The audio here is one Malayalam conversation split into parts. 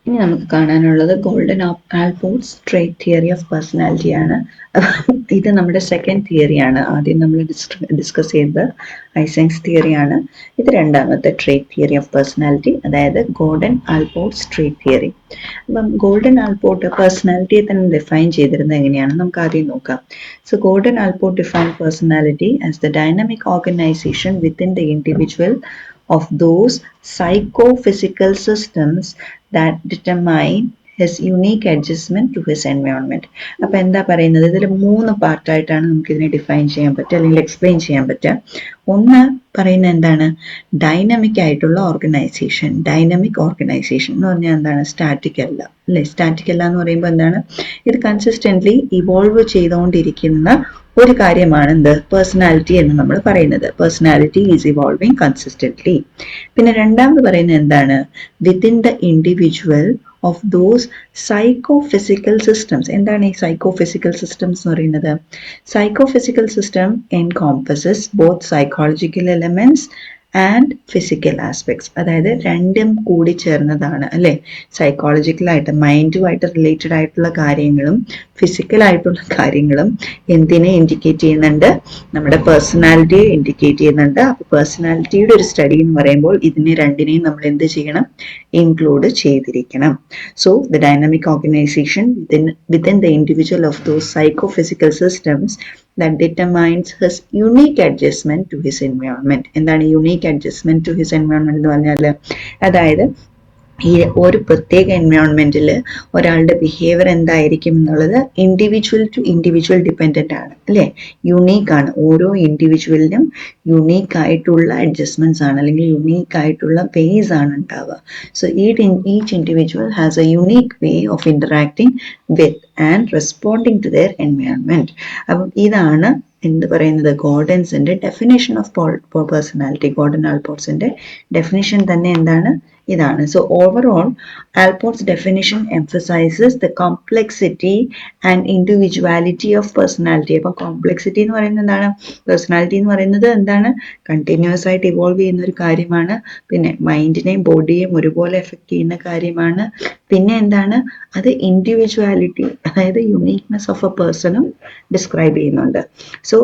ഇനി നമുക്ക് കാണാനുള്ളത് golden Allport's trait theory of personality ആണ്. ഇത് നമ്മുടെ സെക്കൻഡ് തിയറിയാണ്. ആദ്യം നമ്മൾ ഡിസ്കസ് ചെയ്തത് ഐസൻസ് തിയറിയാണ്. ഇത് രണ്ടാമത്തെ ട്രേറ്റ് തിയറി ഓഫ് പേഴ്സണാലിറ്റി, അതായത് ഗോൾഡൻ ആൽപോർട്സ് ട്രേറ്റ് തിയറി. അപ്പം ഗോൾഡൻ ആൽപോർട്ട് പേഴ്സണാലിറ്റിയെ തന്നെ ഡിഫൈൻ ചെയ്തിരുന്നത് എങ്ങനെയാണ് നമുക്ക് ആദ്യം നോക്കാം. So golden Allport define personality as the dynamic organisation within the individual of those psychophysical systems that determine his unique adjustment to his environment. അപ്പോൾ എന്താ പറയുന്നത്, ഇതിൽ 3 പാർട്ടായിട്ടാണ് നമുക്ക് ഇതിനെ ഡിഫൈൻ ചെയ്യാൻ പറ്റുക അല്ലെങ്കിൽ എക്സ്പ്ലെയിൻ ചെയ്യാൻ പറ്റുക. ഒന്ന് പറയുന്നത് എന്താണ്, ഡൈനമിക് ആയിട്ടുള്ള ഓർഗനൈസേഷൻ. ഡൈനമിക് ഓർഗനൈസേഷൻ എന്ന് പറഞ്ഞാൽ എന്താണ്, സ്റ്റാറ്റിക് അല്ല അല്ലെ. സ്റ്റാറ്റിക് അല്ല എന്ന് പറയുമ്പോൾ എന്താണ്, ഇത് കൺസിസ്റ്റന്റ്ലി ഇവോൾവ് ചെയ്തുകൊണ്ടിരിക്കുന്ന ഒരു കാര്യമാണ് എന്ത്, പേഴ്സണാലിറ്റി എന്ന് നമ്മൾ പറയുന്നത്. Personality is evolving consistently. പിന്നെ രണ്ടാമത് പറയുന്നത് എന്താണ്, within the individual of those psychophysical systems. എന്താണ് ഈ psychophysical systems എന്ന് പറയുന്നത്? Psychophysical system encompasses both psychological elements and physical aspects. അതായത് രണ്ടും കൂടി ചേർന്നതാണ് അല്ലേ. സൈക്കോളജിക്കലായിട്ട് മൈൻഡുമായിട്ട് റിലേറ്റഡ് ആയിട്ടുള്ള കാര്യങ്ങളും ഫിസിക്കലായിട്ടുള്ള കാര്യങ്ങളും എന്തിനെ ഇൻഡിക്കേറ്റ് ചെയ്യുന്നുണ്ട്, നമ്മുടെ പേഴ്സണാലിറ്റിയെ ഇൻഡിക്കേറ്റ് ചെയ്യുന്നുണ്ട്. അപ്പോൾ പേഴ്സണാലിറ്റിയുടെ ഒരു സ്റ്റഡി എന്ന് പറയുമ്പോൾ ഇതിനെ രണ്ടിനെയും നമ്മൾ എന്ത് ചെയ്യണം, ഇൻക്ലൂഡ് ചെയ്തിരിക്കണം. So the dynamic organisation within the individual of those psychophysical systems that determines his unique adjustment to his environment. എന്താണ് unique adjustment to his environment എന്ന് പറഞ്ഞാൽ, അതായത് ഈ ഒരു പ്രത്യേക എൻവയോൺമെന്റിൽ ഒരാളുടെ ബിഹേവിയർ എന്തായിരിക്കും എന്നുള്ളത് ഇൻഡിവിജ്വൽ ടു ഇൻഡിവിജ്വൽ ഡിപ്പെൻഡൻ്റ് ആണ് അല്ലേ, യുണീക്ക് ആണ്. ഓരോ ഇൻഡിവിജ്വലിനും യുണീക്ക് ആയിട്ടുള്ള അഡ്ജസ്റ്റ്മെന്റ്സ് ആണ് അല്ലെങ്കിൽ യുണീക്ക് ആയിട്ടുള്ള വേസ് ആണ് ഉണ്ടാവുക. So each individual has a unique way of interacting with and responding to their environment. അപ്പം ഇതാണ് എന്ത് പറയുന്നത്, ഗോർഡൻസിന്റെ ഡെഫിനേഷൻ ഓഫ് പേഴ്സണാലിറ്റി. ഗോർഡൻ ആൽപോർട്സിന്റെ ഡെഫിനേഷൻ തന്നെ എന്താണ്, ഇതാണ്. So overall Allport's definition emphasizes the complexity and individuality of personality. അപ്പം കോംപ്ലെക്സിറ്റി എന്ന് പറയുന്നത് എന്താണ്, പേഴ്സണാലിറ്റി എന്ന് പറയുന്നത് എന്താണ്, കണ്ടിന്യൂസ് ആയിട്ട് ഇവോൾവ് ചെയ്യുന്ന ഒരു കാര്യമാണ്. പിന്നെ മൈൻഡിനെയും ബോഡിയെയും ഒരുപോലെ എഫക്ട് ചെയ്യുന്ന കാര്യമാണ്. പിന്നെ എന്താണ്, അത് ഇൻഡിവിജ്വാലിറ്റി അതായത് യുണീക്നെസ് ഓഫ് എ പേഴ്സണും ഡിസ്ക്രൈബ് ചെയ്യുന്നുണ്ട്. സോ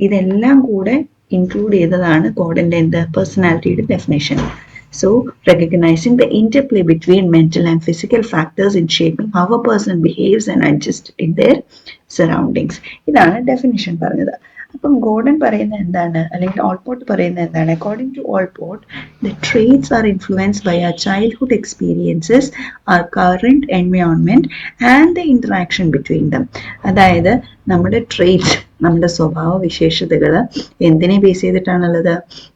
ഇതെല്ലാം കൂടെ ഇൻക്ലൂഡ് ചെയ്തതാണ് ഗോർഡന്റെ എന്ത്, പേഴ്സണാലിറ്റിയുടെ definition. So, recognizing the interplay between mental and physical factors in shaping how a person behaves and adjusts in their surroundings. ഇതാണ് ഡെഫിനിഷൻ പറഞ്ഞത്. അപ്പം ഗോർഡൻ പറയുന്നത് എന്താണ്, അല്ലെങ്കിൽ ഓൾപോർട്ട് പറയുന്നത് എന്താണ്? According to Allport, the traits are influenced by our childhood experiences, our current environment and the interaction between them. അതായത് നമ്മുടെ ട്രേറ്റ്സ്, നമ്മുടെ സ്വഭാവ വിശേഷതകൾ എന്തിനെ ബേസ് ചെയ്തിട്ടാണുള്ളത്,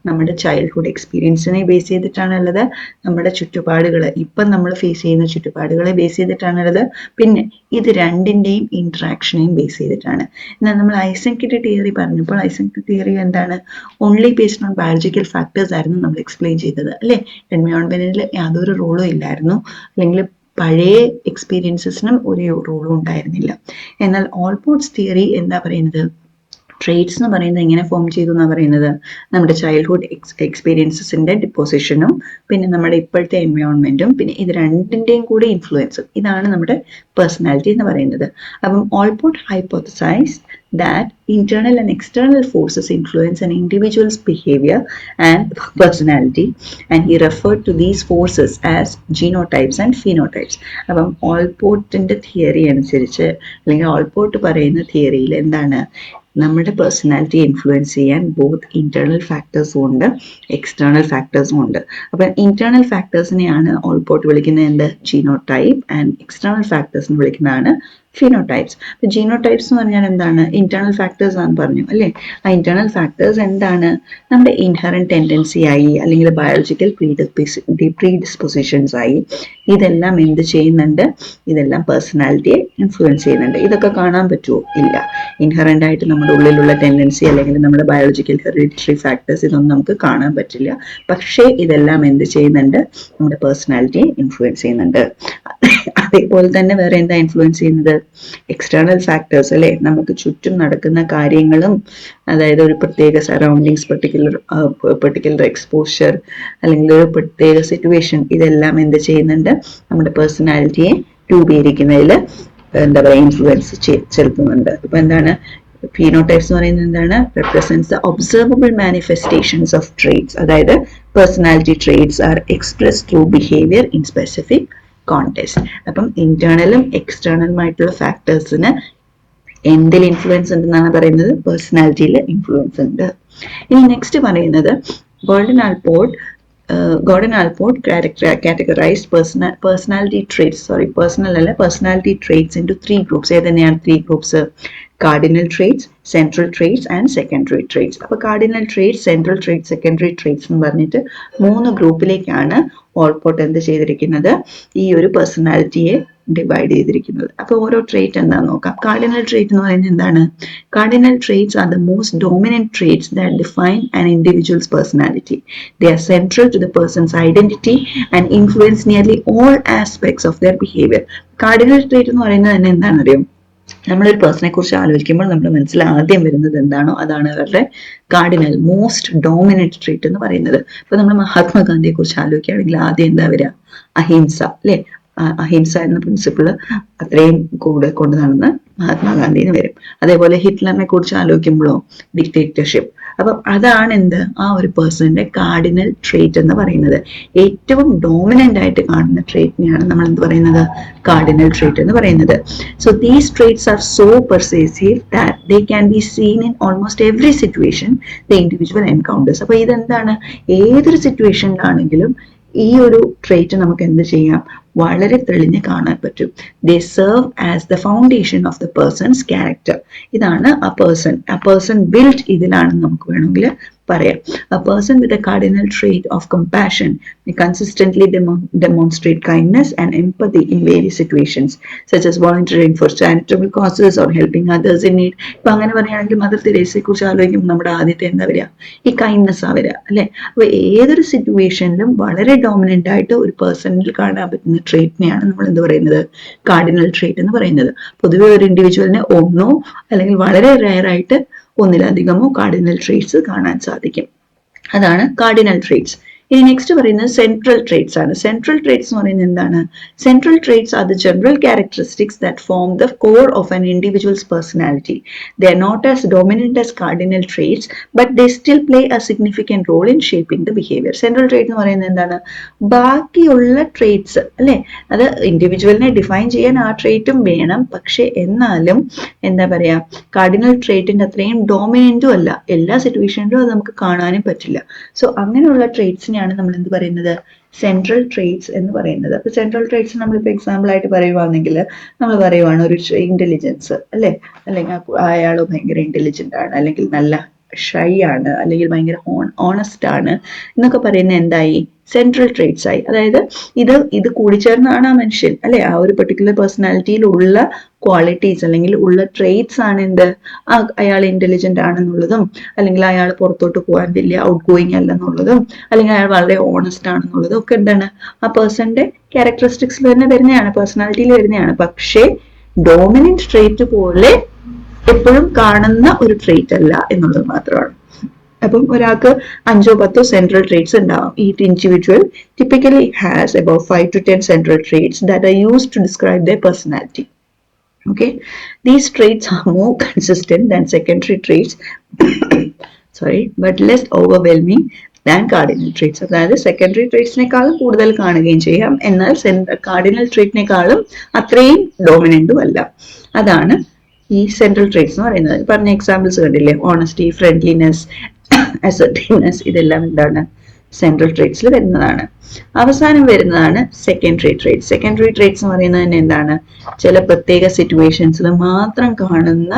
നമ്മുടെ ചൈൽഡ്ഹുഡ് എക്സ്പീരിയൻസിനെ ബേസ് ചെയ്തിട്ടാണുള്ളത്, നമ്മുടെ ചുറ്റുപാടുകൾ ഇപ്പം നമ്മൾ ഫേസ് ചെയ്യുന്ന ചുറ്റുപാടുകളെ ബേസ് ചെയ്തിട്ടാണുള്ളത്, പിന്നെ ഇത് രണ്ടിൻ്റെയും ഇൻട്രാക്ഷനെയും ബേസ് ചെയ്തിട്ടാണ്. എന്നാൽ നമ്മൾ ഐസൻകിന്റെ തിയറി പറഞ്ഞപ്പോൾ ഐസൻകിന്റെ തിയറി എന്താണ്, only based on biological factors ആയിരുന്നു നമ്മൾ എക്സ്പ്ലെയിൻ ചെയ്തത് അല്ലേ. എൻവയോൺമെന്റിൽ യാതൊരു റോളും ഇല്ലായിരുന്നു, അല്ലെങ്കിൽ പഴയ എക്സ്പീരിയൻസസിനും ഒരു റോളും ഉണ്ടായിരുന്നില്ല. എന്നാൽ ഓൾപോർട്സ് തിയറി എന്താ പറയുന്നത്, ട്രേറ്റ്സ് എന്ന് പറയുന്നത് എങ്ങനെ ഫോം ചെയ്തു എന്നാണ് പറയുന്നത്, നമ്മുടെ ചൈൽഡ്ഹുഡ് എക്സ്പീരിയൻസസിന്റെ ഡിപ്പോസിഷനും പിന്നെ നമ്മുടെ ഇപ്പോഴത്തെ എൻവയോൺമെന്റും പിന്നെ ഇത് രണ്ടിൻ്റെയും കൂടി ഇൻഫ്ലുവൻസും, ഇതാണ് നമ്മുടെ പേഴ്സണാലിറ്റി എന്ന് പറയുന്നത്. അപ്പം Allport ഹൈപ്പോത്തസൈസ് that internal and external forces influence an individual's behavior and personality, and he referred to these forces as genotypes and phenotypes. അപ്പം ഓൾപോർട്ടിന്റെ തിയറി അനുസരിച്ച് അല്ലെങ്കിൽ ഓൾപോർട്ട് പറയുന്ന തിയറിയിൽ എന്താണ്, നമ്മുടെ പേഴ്സണാലിറ്റി ഇൻഫ്ലുവൻസ് ചെയ്യാൻ ബോത്ത് ഇന്റേണൽ ഫാക്ടേഴ്സും ഉണ്ട് എക്സ്റ്റേണൽ ഫാക്ടേഴ്സും ഉണ്ട്. അപ്പം ഇന്റേണൽ ഫാക്ടേഴ്സിനെയാണ് ഓൾപോർട്ട് വിളിക്കുന്നത് എന്ത്, ജീനോടൈപ്പ്, ആൻഡ് എക്സ്റ്റേണൽ ഫാക്ടേഴ്സിനെ വിളിക്കുന്നതാണ് ഫിനോടൈപ്സ്. അപ്പോൾ ജീനോടൈപ്സ് എന്ന് പറഞ്ഞാൽ എന്താണ്, ഇന്റേണൽ ഫാക്ടേഴ്സ് ആണെന്ന് പറഞ്ഞു അല്ലേ. ആ ഇന്റേണൽ ഫാക്ടേഴ്സ് എന്താണ്, നമ്മുടെ ഇൻഹറന്റ് ടെൻഡൻസി ആയി അല്ലെങ്കിൽ ബയോളജിക്കൽ പ്രീഡിസ്പൊസിഷൻസ് ആയി, ഇതെല്ലാം എന്ത് ചെയ്യുന്നുണ്ട്, ഇതെല്ലാം പേഴ്സണാലിറ്റിയെ ഇൻഫ്ലുവൻസ് ചെയ്യുന്നുണ്ട്. ഇതൊക്കെ കാണാൻ പറ്റുമോ, ഇല്ല. ഇൻഹറന്റ് ആയിട്ട് നമ്മുടെ ഉള്ളിലുള്ള ടെൻഡൻസി അല്ലെങ്കിൽ നമ്മുടെ ബയോളജിക്കൽ ഹെറിഡിറ്ററി ഫാക്ടേഴ്സ് ഇതൊന്നും നമുക്ക് കാണാൻ പറ്റില്ല. പക്ഷേ ഇതെല്ലാം എന്ത് ചെയ്യുന്നുണ്ട്, നമ്മുടെ പേഴ്സണാലിറ്റിയെ ഇൻഫ്ലുവൻസ് ചെയ്യുന്നുണ്ട്. അതേപോലെ തന്നെ വേറെ എന്താ ഇൻഫ്ലുവൻസ് ചെയ്യുന്നത്? എക്സ്റ്റേണൽ ഫാക്ടേഴ്സ് അല്ലെ, നമുക്ക് ചുറ്റും നടക്കുന്ന കാര്യങ്ങളും, അതായത് ഒരു പ്രത്യേക സറൗണ്ടിങ്സ്, പെർട്ടിക്കുലർ എക്സ്പോഷർ അല്ലെങ്കിൽ ഒരു പ്രത്യേക സിറ്റുവേഷൻ, ഇതെല്ലാം എന്ത് ചെയ്യുന്നുണ്ട്? നമ്മുടെ പേഴ്സണാലിറ്റിയെ രൂപീകരിക്കുന്നതിൽ എന്താ പറയുക ഇൻഫ്ലുവൻസ് ചെലുത്തുന്നുണ്ട്. ഇപ്പൊ എന്താണ് ഫീനോടൈപ്സ് എന്ന് പറയുന്നത്? എന്താണ്? Represents the observable manifestations of traits, അതായത് personality traits are express through behaviour in specific context. അപ്പം ഇന്റേണലും എക്സ്റ്റേണലുമായിട്ടുള്ള ഫാക്ടേഴ്സിന് എന്തിൽ ഇൻഫ്ലുവൻസ് ഉണ്ടെന്നാണ് പറയുന്നത്? പേഴ്സണാലിറ്റിയിൽ ഇൻഫ്ലുവൻസ് ഉണ്ട്. ഇനി നെക്സ്റ്റ് പറയുന്നത് golden Allport categorized personality traits into 3 groups. ഏതെന്നെയാണ് 3 groups? Cardinal traits, central traits and secondary traits. അപ്പോൾ cardinal traits, central traits, secondary traits എന്ന് പറഞ്ഞിട്ട് 3 ഗ്രൂപ്പിലേക്കാണ് ഓൾപോർട്ട് എന്ത് ചെയ്തിരിക്കുന്നത്? ഈ ഒരു പേഴ്സണാലിറ്റിയെ ഡിവൈഡ് ചെയ്തിരിക്കുന്നത്. അപ്പോൾ ഓരോ ട്രേറ്റ് എന്താണെന്ന് നോക്കാം. കാർഡിനൽ ട്രേറ്റ് എന്ന് പറയുന്നത് എന്താണ്? Cardinal traits are the most dominant traits that define an individual's personality. They are central to the person's identity and influence nearly all aspects of their behaviour. Cardinal trait എന്ന് പറയുന്നത് തന്നെ എന്താണെന്നറിയോ? നമ്മളൊരു പേഴ്സണെ കുറിച്ച് ആലോചിക്കുമ്പോൾ നമ്മുടെ മനസ്സിൽ ആദ്യം വരുന്നത് എന്താണോ അതാണ് അവരുടെ കാർഡിനൽ മോസ്റ്റ് ഡോമിനന്റ് ട്രേറ്റ് എന്ന് പറയുന്നത്. ഇപ്പൊ നമ്മൾ മഹാത്മാഗാന്ധിയെ കുറിച്ച് ആലോചിക്കുകയാണെങ്കിൽ ആദ്യം എന്താ വരിക? അഹിംസ അല്ലെ? അഹിംസ എന്ന പ്രിൻസിപ്പിള് അത്രയും കൂടെ കൊണ്ട് നടന്ന് മഹാത്മാഗാന്ധിന്ന് വരും. അതേപോലെ ഹിറ്റ്ലറിനെ കുറിച്ച് ആലോചിക്കുമ്പോഴോ ഡിക്റ്റേറ്റർഷിപ്പ്. അപ്പൊ അതാണ് എന്ത്? ആ ഒരു പേഴ്സണിന്റെ കാർഡിനൽ ട്രേറ്റ് എന്ന് പറയുന്നത്. ഏറ്റവും ഡോമിനന്റ് ആയിട്ട് കാണുന്ന ട്രേറ്റിനെയാണ് നമ്മൾ എന്ത് പറയുന്നത്? കാർഡിനൽ ട്രേറ്റ് എന്ന് പറയുന്നത്. So these traits are so pervasive that they can be seen in almost every situation the individual encounters. അപ്പൊ ഇതെന്താണ്? ഏതൊരു സിറ്റുവേഷനിലാണെങ്കിലും ഈ ഒരു ട്രേറ്റ് നമുക്ക് എന്ത് ചെയ്യാം? വളരെ തെളിഞ്ഞ് കാണാൻ പറ്റും. They serve as the foundation of the person's character. ഇതാണ് ആ പേഴ്സൺ ബിൽഡ് ഇതിലാണെന്ന് നമുക്ക് വേണമെങ്കിൽ പറയാം. A person with a cardinal trait of compassion may consistently demonstrate kindness and empathy in various situations, such as volunteering for charitable causes or helping others in need. ഇപ്പൊ അങ്ങനെ പറയുകയാണെങ്കിൽ മദർ തെരേസയെ കുറിച്ച് ആലോചിക്കുമ്പോൾ നമ്മുടെ ആദ്യത്തെ എന്താ വരിക? ഈ കൈൻഡ്നെസ് ആ വരിക അല്ലെ? അപ്പൊ ഏതൊരു സിറ്റുവേഷനിലും വളരെ ഡോമിനന്റ് ആയിട്ട് ഒരു പേഴ്സണിൽ കാണാൻ പറ്റുന്ന ട്രേറ്റിനെയാണ് നമ്മൾ എന്ത് പറയുന്നത്? കാർഡിനൽ ട്രേറ്റ് എന്ന് പറയുന്നത്. പൊതുവെ ഒരു ഇൻഡിവിജ്വലിനെ ഒന്നോ അല്ലെങ്കിൽ വളരെ റെയർ ആയിട്ട് ഒന്നിലധികമോ കാർഡിനൽ ട്രേറ്റ്സ് കാണാൻ സാധിക്കും. അതാണ് കാർഡിനൽ ട്രേറ്റ്സ്. ഇനി നെക്സ്റ്റ് പറയുന്നത് സെൻട്രൽ ട്രേറ്റ്സ് ആണ്. സെൻട്രൽ ട്രേറ്റ്സ് എന്ന് പറയുന്നത് എന്താണ്? Central traits are the general characteristics that form the core of an individual's personality. They are not as dominant as cardinal traits but they still play a significant role in shaping the behaviour. Central trait എന്ന് പറയുന്നത് എന്താണ്? ബാക്കിയുള്ള ട്രേറ്റ്സ് അല്ലെ, അത് ഇൻഡിവിജ്വലിനെ ഡിഫൈൻ ചെയ്യാൻ ആ ട്രേറ്റും വേണം. പക്ഷെ എന്നാലും എന്താ പറയാ, കാർഡിനൽ ട്രേറ്റിന്റെ അത്രയും ഡോമിനന്റും അല്ല. എല്ലാ സിറ്റുവേഷനിലും അത് നമുക്ക് കാണാനും പറ്റില്ല. സോ അങ്ങനെയുള്ള ട്രേറ്റ്സിനെയാണ് നമ്മൾ എന്ത് പറയുന്നത്? സെൻട്രൽ ട്രേറ്റ്സ് എന്ന് പറയുന്നത്. അപ്പൊ സെൻട്രൽ ട്രേറ്റ്സ് നമ്മളിപ്പോ എക്സാമ്പിൾ ആയിട്ട് പറയുവാണെങ്കിൽ നമ്മൾ പറയുവാണ് ഒരു ഇന്റലിജൻസ് അല്ലെ, അല്ലെങ്കിൽ അയാൾ ഭയങ്കര ഇന്റലിജന്റ് ആണ്, അല്ലെങ്കിൽ നല്ല ഷൈ ആണ്, അല്ലെങ്കിൽ ഭയങ്കര ഓണസ്റ്റ് ആണ് എന്നൊക്കെ പറയുന്ന എന്തായി? സെൻട്രൽ ട്രേറ്റ്സ് ആയി. അതായത് ഇത് കൂടിച്ചേർന്നാണ് ആ മനുഷ്യൻ അല്ലെ, ആ ഒരു പെർട്ടിക്കുലർ പേഴ്സണാലിറ്റിയിൽ ഉള്ള ക്വാളിറ്റീസ് അല്ലെങ്കിൽ ഉള്ള ട്രേറ്റ്സ് ആണ് എന്ത്? അയാൾ ഇന്റലിജന്റ് ആണെന്നുള്ളതും, അല്ലെങ്കിൽ അയാൾ പുറത്തോട്ട് പോകാൻ വലിയ ഔട്ട് ഗോയിങ് അല്ലെന്നുള്ളതും, അല്ലെങ്കിൽ അയാൾ വളരെ ഓണസ്റ്റ് ആണെന്നുള്ളതും ഒക്കെ എന്താണ്? ആ പേഴ്സന്റെ ക്യാരക്ടറിസ്റ്റിക്സിൽ തന്നെ വരുന്നതാണ്, പേഴ്സണാലിറ്റിയിൽ വരുന്നതാണ്. പക്ഷേ ഡോമിനന്റ് ട്രേറ്റ് പോലെ എപ്പോഴും കാണുന്ന ഒരു ട്രേറ്റ് അല്ല എന്നുള്ളത് മാത്രമാണ്. അപ്പം ഒരാൾക്ക് 5-10 സെൻട്രൽ ട്രേറ്റ്സ് ഉണ്ടാവും. Each individual typically has about 5 to 10 central traits that are used to describe their personality. Okay, these traits are more consistent than secondary traits but less overwhelming than cardinal traits. അതായത് സെക്കൻഡറി ട്രേറ്റ്സിനേക്കാളും കൂടുതൽ കാണുകയും ചെയ്യാം, എന്നാൽ കാർഡിനൽ ട്രേറ്റിനേക്കാളും അത്രയും ഡോമിനന്റും അല്ല. അതാണ് ഈ സെൻട്രൽ ട്രേറ്റ്സ് എന്ന് പറയുന്നത്. പറഞ്ഞ എക്സാമ്പിൾസ് കണ്ടില്ലേ? ഓണസ്റ്റി, ഫ്രണ്ട്ലിനെസ്, അസർട്ടീവ്നെസ്, ഇതെല്ലാം എന്താണ്? സെൻട്രൽ ട്രേറ്റ്സിൽ വരുന്നതാണ്. അവസാനം വരുന്നതാണ് സെക്കൻഡറി ട്രേറ്റ്സ്. സെക്കൻഡറി ട്രേറ്റ്സ് എന്ന് പറയുന്നത് തന്നെ എന്താണ്? ചില പ്രത്യേക സിറ്റുവേഷൻസിൽ മാത്രം കാണുന്ന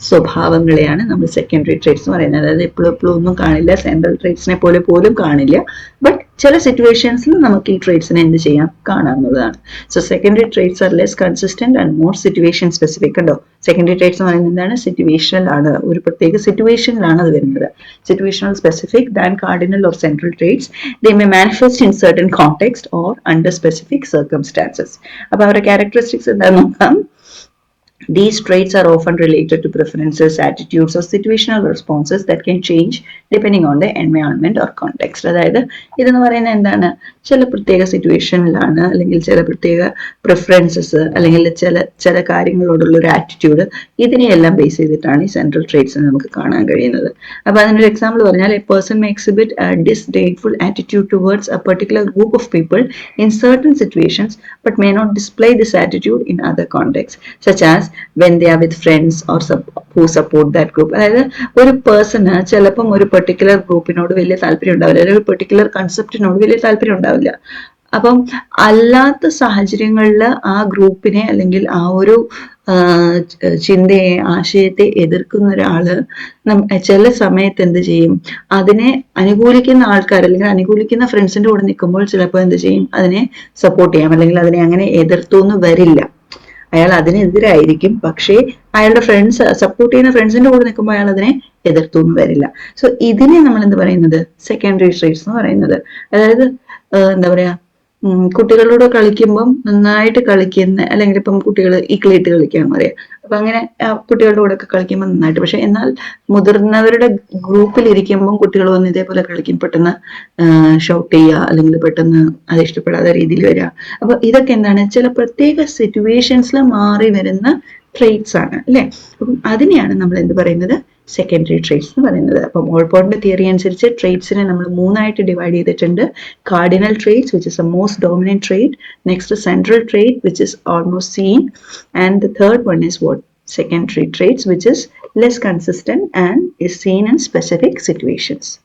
സ്വഭാവങ്ങളെയാണ് നമ്മൾ സെക്കൻഡറി ട്രേറ്റ്സ് എന്ന് പറയുന്നത്. അതായത് എപ്പോഴും ഒന്നും കാണില്ല, സെൻട്രൽ ട്രേറ്റ്സിനെ പോലെ പോലും കാണില്ല, ബട്ട് ചില സിറ്റുവേഷൻസിൽ നമുക്ക് ഈ ട്രേറ്റ്സിനെ എന്ത് ചെയ്യാം, കാണാവുന്നതാണ്. So secondary traits are less consistent and more situation specific. ഉണ്ടോ, സെക്കൻഡറി ട്രേറ്റ്സ് എന്ന് പറയുന്നത് എന്താണ്, സിറ്റുവേഷണൽ ആണ്, ഒരു പ്രത്യേക സിറ്റുവേഷനിലാണ് അത് വരുന്നത്. Situational specific than cardinal or central traits. They may manifest in certain context or under specific circumstances. അപ്പൊ അവരുടെ ക്യാരക്ടറിസ്റ്റിക്സ് എന്താണെന്ന് നോക്കാം. These traits are often related to preferences, attitudes, or situational responses that can change depending on the environment or context. അതായത് ഇതെന്ന് പറയുന്നത് എന്താണ്, ചില പ്രത്യേക സിറ്റുവേഷനിലാണ് അല്ലെങ്കിൽ ചില പ്രത്യേക പ്രിഫറൻസസ് അല്ലെങ്കിൽ ചില കാര്യങ്ങളോടുള്ള ഒരു ആറ്റിറ്റ്യൂഡ്, ഇതിനെയെല്ലാം ബേസ് ചെയ്തിട്ടാണ് ഈ സെൻട്രൽ ട്രേറ്റ്സിനെ നമുക്ക് കാണാൻ കഴിയുന്നത്. അപ്പോൾ അതിനൊരു എക്സാമ്പിൾ പറഞ്ഞാൽ, A person may exhibit a disdainful attitude towards a particular group of people in certain situations but may not display this attitude in other contexts, such as when they are with friends or who support that group. അതായത് ഒരു പേഴ്സണ് ചിലപ്പം ഒരു പെർട്ടിക്കുലർ ഗ്രൂപ്പിനോട് വലിയ താല്പര്യം ഉണ്ടാവില്ല, അല്ലെങ്കിൽ ഒരു പെർട്ടിക്കുലർ കൺസെപ്റ്റിനോട് വലിയ താല്പര്യം ഉണ്ടാവില്ല. അപ്പം അല്ലാത്ത സാഹചര്യങ്ങളിൽ ആ ഗ്രൂപ്പിനെ അല്ലെങ്കിൽ ആ ഒരു ചിന്തയെ, ആശയത്തെ എതിർക്കുന്ന ഒരാള് ചില സമയത്ത് എന്ത് ചെയ്യും, അതിനെ അനുകൂലിക്കുന്ന ആൾക്കാർ അല്ലെങ്കിൽ അനുകൂലിക്കുന്ന ഫ്രണ്ട്സിന്റെ കൂടെ നിൽക്കുമ്പോൾ ചിലപ്പോൾ എന്ത് ചെയ്യും, അതിനെ സപ്പോർട്ട് ചെയ്യാം, അല്ലെങ്കിൽ അതിനെ അങ്ങനെ എതിർത്തൊന്നും വരില്ല. അയാൾ അതിനെതിരായിരിക്കും, പക്ഷേ അയാളുടെ ഫ്രണ്ട്സ് സപ്പോർട്ട് ചെയ്യുന്ന ഫ്രണ്ട്സിന്റെ കൂടെ നിൽക്കുമ്പോൾ അയാൾ അതിനെ എതിർത്തൊന്നും വരില്ല. സോ ഇതിനെ നമ്മൾ എന്ത് പറയുന്നത്, സെക്കൻഡറി ട്രേറ്റ്സ് എന്ന് പറയുന്നത്. അതായത് എന്താ പറയാ, കുട്ടികളോട് കളിക്കുമ്പം നന്നായിട്ട് കളിക്കുന്ന, അല്ലെങ്കിൽ ഇപ്പം കുട്ടികൾ ഈക്വലായിട്ട് കളിക്കാന്ന് പറയാം. അപ്പൊ അങ്ങനെ കുട്ടികളുടെ കൂടെ ഒക്കെ കളിക്കുമ്പോൾ നന്നായിട്ട്, പക്ഷെ എന്നാൽ മുതിർന്നവരുടെ ഗ്രൂപ്പിൽ ഇരിക്കുമ്പം കുട്ടികൾ വന്ന് ഇതേപോലെ കളിക്കും, പെട്ടെന്ന് ഷൗട്ട് ചെയ്യുക, അല്ലെങ്കിൽ പെട്ടെന്ന് അത് ഇഷ്ടപ്പെടാത്ത രീതിയിൽ വരിക. അപ്പൊ ഇതൊക്കെ എന്താണ്, ചില പ്രത്യേക സിറ്റുവേഷൻസിൽ മാറി വരുന്ന ട്രേറ്റ്സ് ആണ് അല്ലെ. അപ്പം അതിനെയാണ് നമ്മൾ എന്ത് പറയുന്നത്, സെക്കൻഡറി ട്രേറ്റ്സ് എന്ന് പറയുന്നത്. അപ്പം ഓൾപോർട്ടിന്റെ തിയറി അനുസരിച്ച് ട്രേറ്റ്സിനെ നമ്മൾ മൂന്നായിട്ട് ഡിവൈഡ് ചെയ്തിട്ടുണ്ട്. Cardinal traits which is a most dominant trait, next central trait which is almost seen, and the third one is what, secondary traits which is less consistent and is seen in specific situations.